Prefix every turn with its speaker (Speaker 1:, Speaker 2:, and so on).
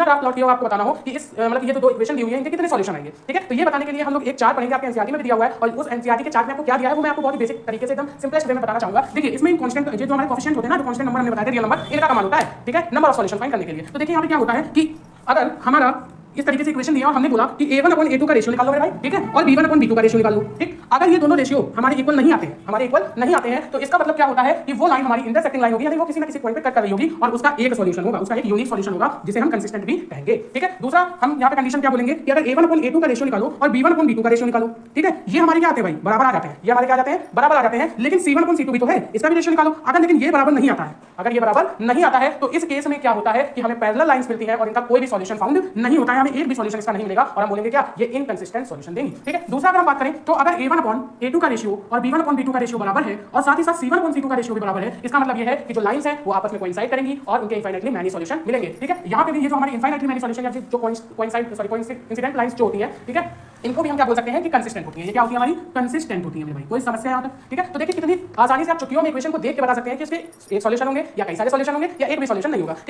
Speaker 1: बिना graph plot किए आपको बताना हो कि इस मतलब ये जो दो इक्वेशन दी हुई है इनके कितने सॉल्यूशन आएंगे, ठीक है। तो ये बताने के लिए हम लोग एक चार्ट पढ़ेंगे, आपके एनसीईआरटी में भी दिया हुआ है, और उस एनसीईआरटी के चार्ट में आपको क्या दिया है वो मैं आपको बहुत ही बेसिक तरीके से एकदम सिंपलेस्ट वे में बताना चाहूंगा। देखिए इसमें कांस्टेंट जो हमारे कोएफिशिएंट होते हैं ना, जो कांस्टेंट नंबर हमने बताया रियल नंबर, इनका कमाल होता है, ठीक है, नंबर ऑफ सॉल्यूशन फाइंड करने के लिए। तो देखिए यहाँ पे क्या होता है कि अगर हमारा इस तरीके से इक्वेशन दिया और हमने बोला कि a1/a2 का रेशियो निकाल लो मेरे भाई, ठीक है, और b1/b2 का रेशियो निकाल लो, ठीक। अगर ये दोनों रेशियो हमारे इक्वल नहीं आते हैं, तो इसका मतलब क्या होता है कि वो लाइन हमारी इंटरसेक्टिंग लाइन होगी, यानी वो किसी ना किसी पॉइंट पे कट कर रही होगी, और उसका एक सॉल्यूशन होगा, उसका एक यूनिक सॉल्यूशन होगा, जिसे हम कंसिस्टेंट भी कहेंगे, ठीक है। दूसरा हम यहाँ पे कंडीशन क्या बोलेंगे कि अगर a1/a2 का रेशियो निकालो और b1/b2 का रेशियो निकालो, ठीक है, ये हमारे क्या आते हैं भाई, बराबर आ जाते हैं, ये हमारे क्या आ जाते हैं, बराबर आ जाते हैं। लेकिन c1/c2 भी तो है, इसका भी रेशियो निकालो। अगर लेकिन ये बराबर नहीं आता है, अगर ये बराबर नहीं आता है, तो इस केस में क्या होता है कि हमें पैरेलल लाइंस मिलती है और इनका कोई भी सॉल्यूशन फाउंड नहीं होता है, हमें एक भी सॉल्यूशन इसका नहीं मिलेगा, और हम बोलेंगे क्या, ये इनकंसिस्टेंट सॉल्यूशन देंगे, ठीक है। दूसरा अगर हम बात करें तो अगर a1/a2 का रेशियो और b1/b2 का रेशियो बराबर है, और साथ ही साथ c1/c2 का रेशियो भी बराबर है, इसका मतलब ये है कि जो लाइंस हैं वो आपस में कोइंसाइड करेंगी और उनके इनफाइनाइटली मैनी सॉल्यूशन मिलेंगे, ठीक है। यहाँ पे भी ये जो हमारी इनफाइनाइटली मैनी सॉल्यूशन या जो कोइंसिडेंट लाइंस जो होती है, ठीक है, इनको भी हम क्या बोल सकते हैं कि कंसिस्टेंट होती है। ये क्या होती है हमारी, कंसिस्टेंट होती है मेरे भाई, कोई समस्या यहाँ तक, ठीक है। तो देखिए कितनी आसानी से आप चुटकियों में इक्वेशन को देख के बता सकते हैं कि इसके एक सॉल्यूशन होंगे या कई सारे सॉल्यूशन होंगे या एक भी सॉल्यूशन नहीं होगा।